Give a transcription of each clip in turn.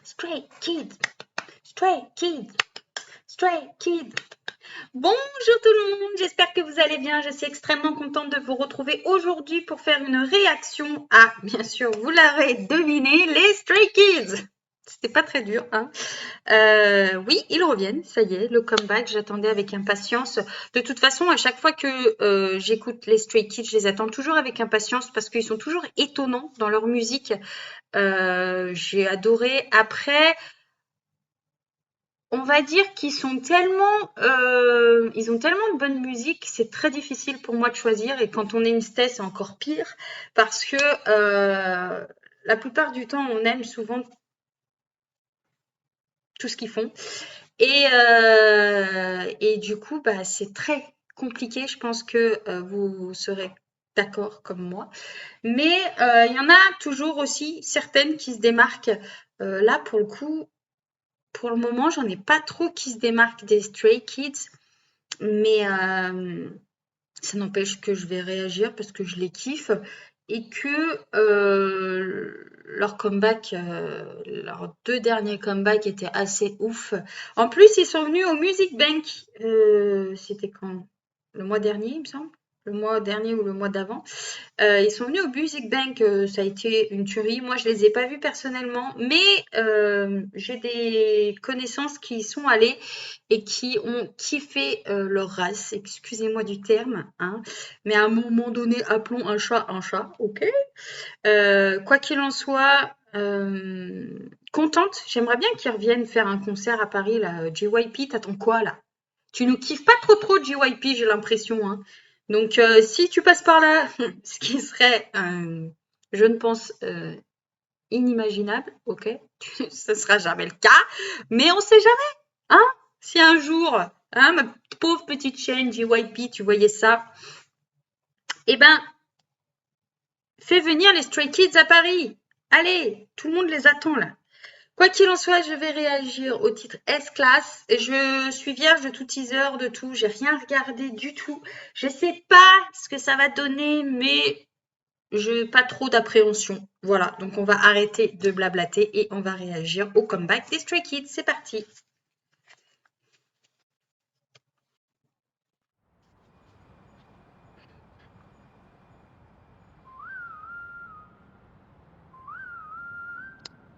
Stray Kids, Stray Kids, Stray Kids. Bonjour tout le monde, j'espère que vous allez bien. Je suis extrêmement contente de vous retrouver aujourd'hui pour faire une réaction à, bien sûr, vous l'aurez deviné, les Stray Kids. C'était pas très dur, hein. Oui, ils reviennent, ça y est, le comeback, j'attendais avec impatience. De toute façon, à chaque fois que j'écoute les Stray Kids, je les attends toujours avec impatience parce qu'ils sont toujours étonnants dans leur musique. J'ai adoré. Après, on va dire qu'ils sont tellement, ils ont tellement de bonne musique, c'est très difficile pour moi de choisir. Et quand on est une sté, c'est encore pire parce que la plupart du temps, on aime souvent tout ce qu'ils font. Et du coup, bah, c'est très compliqué. Je pense que vous serez d'accord comme moi. Mais il y en a toujours aussi certaines qui se démarquent. Là, pour le coup, pour le moment, j'en ai pas trop qui se démarquent des Stray Kids. Mais ça n'empêche que je vais réagir parce que je les kiffe et que leur comeback, leurs deux derniers comebacks étaient assez ouf. En plus, ils sont venus au Music Bank. C'était quand? Le mois dernier, il me semble. Le mois dernier ou le mois d'avant. Ils sont venus au Music Bank, ça a été une tuerie. Moi, je les ai pas vus personnellement, mais j'ai des connaissances qui y sont allées et qui ont kiffé leur race. Excusez-moi du terme, hein, mais à un moment donné, appelons un chat, ok? Quoi qu'il en soit, contente. J'aimerais bien qu'ils reviennent faire un concert à Paris, là. JYP, t'attends quoi, là? Tu nous kiffes pas trop JYP, j'ai l'impression, hein. Donc, si tu passes par là, ce qui serait, je ne pense, inimaginable, ok? Ce sera jamais le cas, mais on sait jamais, hein? Si un jour, hein, ma pauvre petite chaîne JYP, tu voyais ça, eh ben, fais venir les Stray Kids à Paris. Allez, tout le monde les attend là. Quoi qu'il en soit, je vais réagir au titre S-Class. Je suis vierge de tout teaser, de tout. J'ai rien regardé du tout. Je sais pas ce que ça va donner, mais je pas trop d'appréhension. Voilà, donc on va arrêter de blablater et on va réagir au comeback des Stray Kids. C'est parti.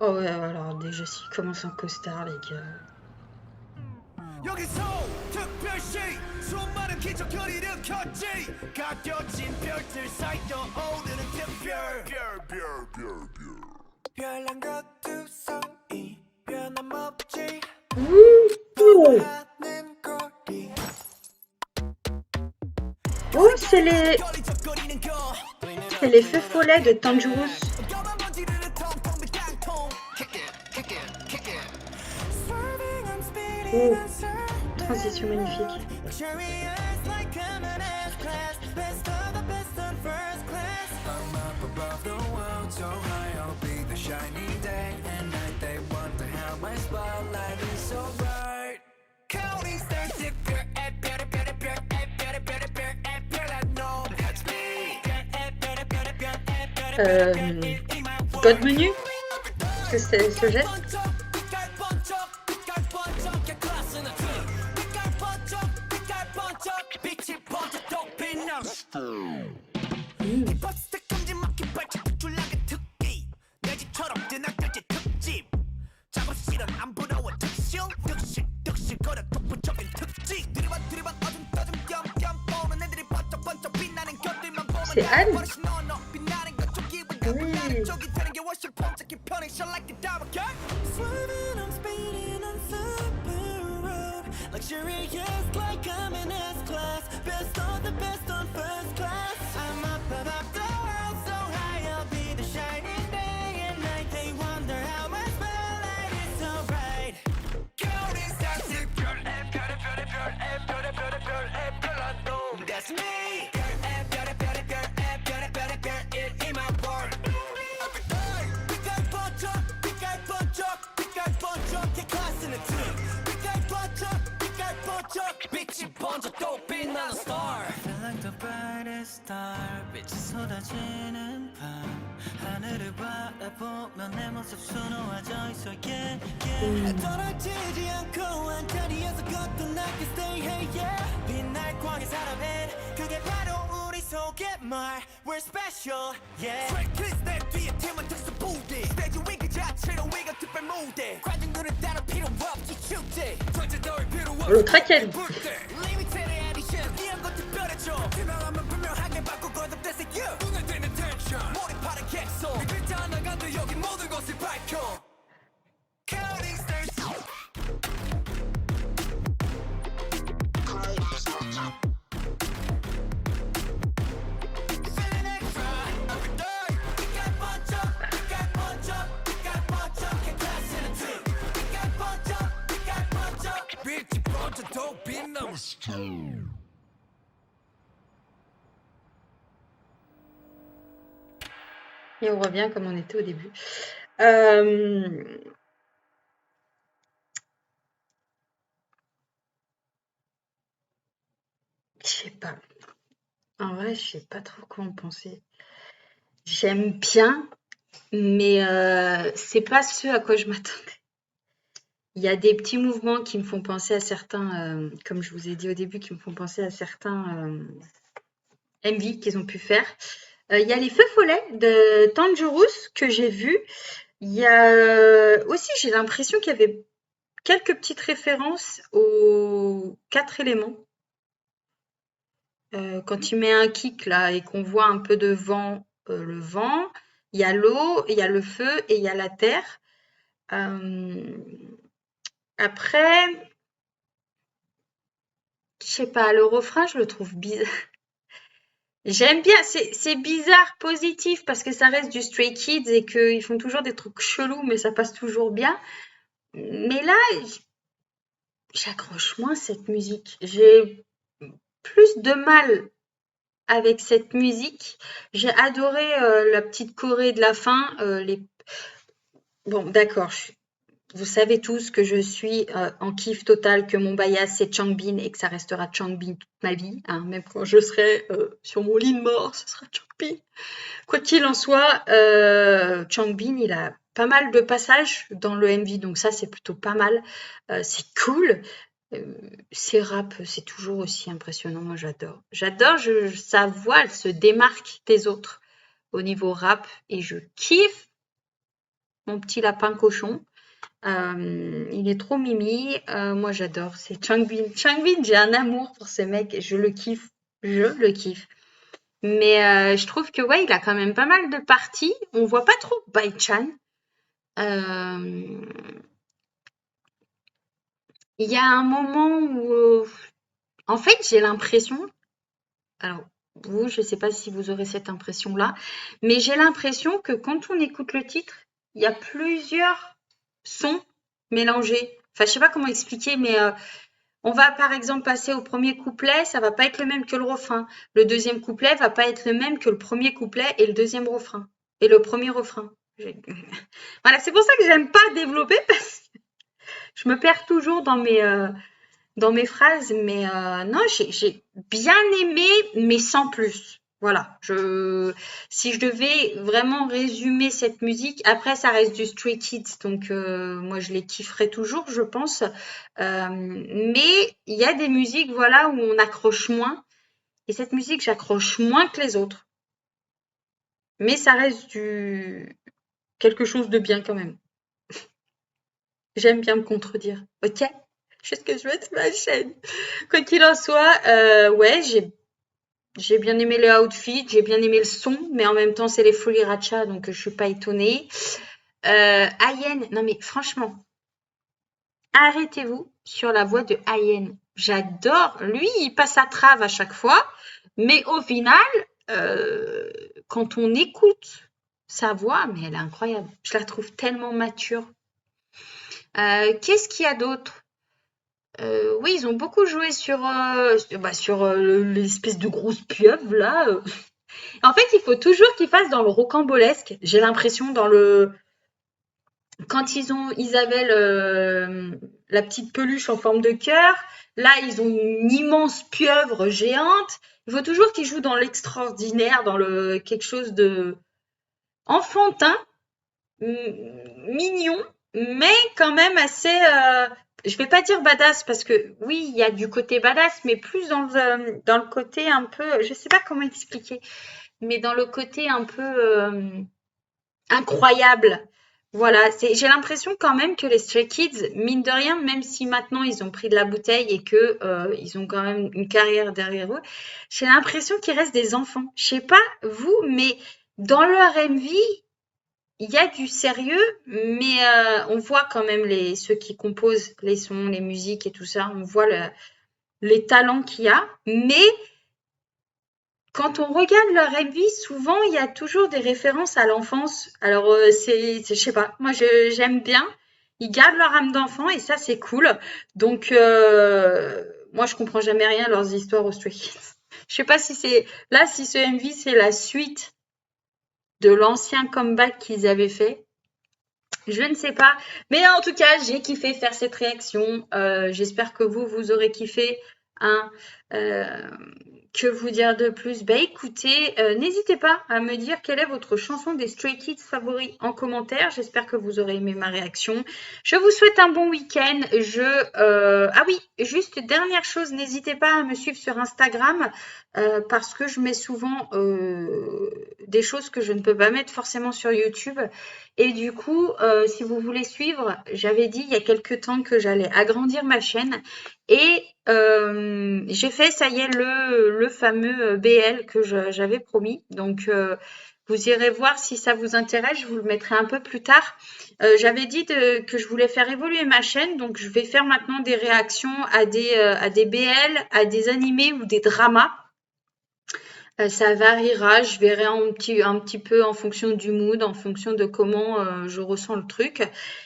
Oh ouais, alors déjà s'il commence en costard, les gars. 여기서 특별시 수많은 기적거리를 켰지 가려진 별들 사이여 오늘은 특별 별난 것두성이 변함없지 하는 거리 Oh, c'est les feux follets de Tanjurus. Oh, transition magnifique. God menu, c'est ce geste. C'est Anne. Oui. That's me. 빛이 번져 또 빛나는 star. I feel like the brightest 달빛이 쏟아지는 밤 하늘을 바라보면 내 모습 수놓아져 있어 yeah yeah 떨어지지 않고 한자리에서 걷던 I can stay hey yeah 빛날 광에 살아낸 그게 바로 우리 속의 말 We're special yeah Straight kiss 내 뒤에 팀은 턱수 부대 스테이지 위 그 자체로 위가 특별 무대 관중들은 따로 필요 없지 축제 전체 더위 필요 없어 L'autre à quel Limited edition 이런 것 특별해져 투명하면 분명하게 바꾸고 거듭돼서 you 눈에 띄는 텐션 몰입하는 객소 네 글자 하나 간도 여기 모든 것을 밝혀 Counting stars Feeling extra every day 빛깔 번쩍 빛깔 번쩍 빛깔 번쩍해 class in a team 빛깔 번쩍 빛깔 번쩍 빛이 번쩍 빛나는 Et on revient comme on était au début. Je sais pas. En vrai, je sais pas trop quoi en penser. J'aime bien, mais c'est pas ce à quoi je m'attendais. Il y a des petits mouvements qui me font penser à certains, comme je vous ai dit au début, qui me font penser à certains MV qu'ils ont pu faire. Il y a les Feux Follets de Tangerous que j'ai vus. Il y a aussi, j'ai l'impression qu'il y avait quelques petites références aux 4 éléments. Quand il met un kick là et qu'on voit un peu de vent, le vent, il y a l'eau, il y a le feu et il y a la terre. Après, je sais pas, le refrain, je le trouve bizarre. J'aime bien, c'est bizarre, positif, parce que ça reste du Stray Kids et qu'ils font toujours des trucs chelous, mais ça passe toujours bien. Mais là, j'accroche moins cette musique. J'ai plus de mal avec cette musique. J'ai adoré la petite choré de la fin. Bon, d'accord, vous savez tous que je suis en kiff total, que mon bias c'est Changbin et que ça restera Changbin toute ma vie. Hein, même quand je serai sur mon lit de mort, ce sera Changbin. Quoi qu'il en soit, Changbin, il a pas mal de passages dans le MV, donc ça c'est plutôt pas mal. C'est cool. Ses rap, c'est toujours aussi impressionnant. Moi, j'adore. J'adore, sa voix, elle se démarque des autres au niveau rap et je kiffe mon petit lapin cochon. Il est trop mimi. Moi, j'adore. C'est Changbin. Changbin, j'ai un amour pour ce mec. Je le kiffe. Je le kiffe. Mais je trouve que ouais, il a quand même pas mal de parties. On voit pas trop Bai-chan. Il y a un moment où, en fait, j'ai l'impression, alors vous, je sais pas si vous aurez cette impression-là, mais j'ai l'impression que quand on écoute le titre, il y a plusieurs sons mélangés. Enfin, je sais pas comment expliquer, mais on va par exemple passer au premier couplet, ça va pas être le même que le refrain. Le deuxième couplet va pas être le même que le premier couplet et le deuxième refrain. Et le premier refrain. Voilà, c'est pour ça que j'aime pas développer parce que je me perds toujours dans mes phrases, mais non, j'ai bien aimé, mais sans plus. Voilà, si je devais vraiment résumer cette musique, après ça reste du Stray Kids, donc moi je les kifferais toujours, je pense. Mais il y a des musiques, voilà, où on accroche moins. Et cette musique, j'accroche moins que les autres. Mais ça reste quelque chose de bien quand même. J'aime bien me contredire. Ok? Je sais ce que je veux de ma chaîne. Quoi qu'il en soit, ouais, j'ai bien aimé le outfit, j'ai bien aimé le son, mais en même temps, c'est les Folies Racha, donc je suis pas étonnée. Ayen, non mais franchement, arrêtez-vous sur la voix de Ayen. J'adore. Lui, il passe à trave à chaque fois, mais au final, quand on écoute sa voix, mais elle est incroyable. Je la trouve tellement mature. Qu'est-ce qu'il y a d'autre? Oui, ils ont beaucoup joué sur l'espèce de grosse pieuvre là. En fait, il faut toujours qu'ils fassent dans le rocambolesque. J'ai l'impression quand ils avaient la petite peluche en forme de cœur. Là, ils ont une immense pieuvre géante. Il faut toujours qu'ils jouent dans l'extraordinaire, dans le quelque chose de enfantin, mignon, mais quand même assez. Je vais pas dire badass parce que oui, il y a du côté badass, mais plus dans le côté un peu. Je sais pas comment expliquer, mais dans le côté un peu incroyable. Voilà, j'ai l'impression quand même que les Stray Kids, mine de rien, même si maintenant ils ont pris de la bouteille et que ils ont quand même une carrière derrière eux, j'ai l'impression qu'ils restent des enfants. Je sais pas vous, mais dans leur MV, il y a du sérieux, mais on voit quand même ceux qui composent les sons, les musiques et tout ça, on voit les talents qu'il y a, mais quand on regarde leur MV, souvent, il y a toujours des références à l'enfance. Alors, je sais pas, moi, j'aime bien. Ils gardent leur âme d'enfant et ça, c'est cool. Donc, moi, je comprends jamais rien à leurs histoires aux Stray Kids. Je sais pas si si ce MV, c'est la suite de l'ancien comeback qu'ils avaient fait. Je ne sais pas. Mais en tout cas, j'ai kiffé faire cette réaction. J'espère que vous aurez kiffé. Hein. Euh, que vous dire de plus? Bah écoutez, n'hésitez pas à me dire quelle est votre chanson des Stray Kids favori en commentaire. J'espère que vous aurez aimé ma réaction. Je vous souhaite un bon week-end. Ah oui, juste dernière chose, n'hésitez pas à me suivre sur Instagram parce que je mets souvent des choses que je ne peux pas mettre forcément sur YouTube. Et du coup, si vous voulez suivre, j'avais dit il y a quelques temps que j'allais agrandir ma chaîne et j'ai fait, ça y est, le fameux BL que j'avais promis. Donc, vous irez voir si ça vous intéresse. Je vous le mettrai un peu plus tard. J'avais dit que je voulais faire évoluer ma chaîne. Donc, je vais faire maintenant des réactions à des BL, à des animés ou des dramas. Ça variera, je verrai un petit peu en fonction du mood, en fonction de comment je ressens le truc.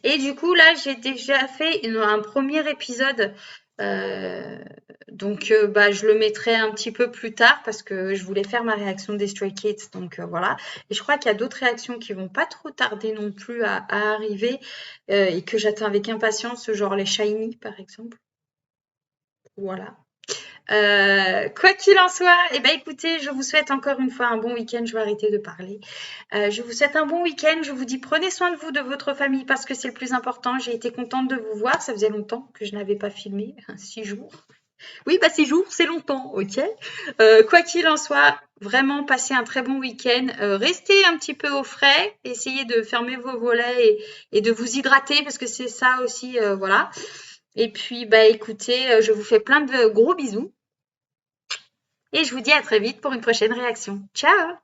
Et du coup, là, j'ai déjà fait un premier épisode. euh, donc, bah, je le mettrai un petit peu plus tard parce que je voulais faire ma réaction des Stray Kids. Donc, voilà. Et je crois qu'il y a d'autres réactions qui vont pas trop tarder non plus à arriver et que j'attends avec impatience, genre les Shiny, par exemple. Voilà. Quoi qu'il en soit, eh ben, écoutez, je vous souhaite encore une fois un bon week-end. Je vais arrêter de parler. Je vous souhaite un bon week-end. Je vous dis prenez soin de vous, de votre famille parce que c'est le plus important. J'ai été contente de vous voir. Ça faisait longtemps que je n'avais pas filmé. 6 jours. Oui, bah 6 jours, c'est longtemps, ok. Quoi qu'il en soit, vraiment passez un très bon week-end. Restez un petit peu au frais. Essayez de fermer vos volets et de vous hydrater parce que c'est ça aussi, voilà. Et puis, bah écoutez, je vous fais plein de gros bisous. Et je vous dis à très vite pour une prochaine réaction. Ciao!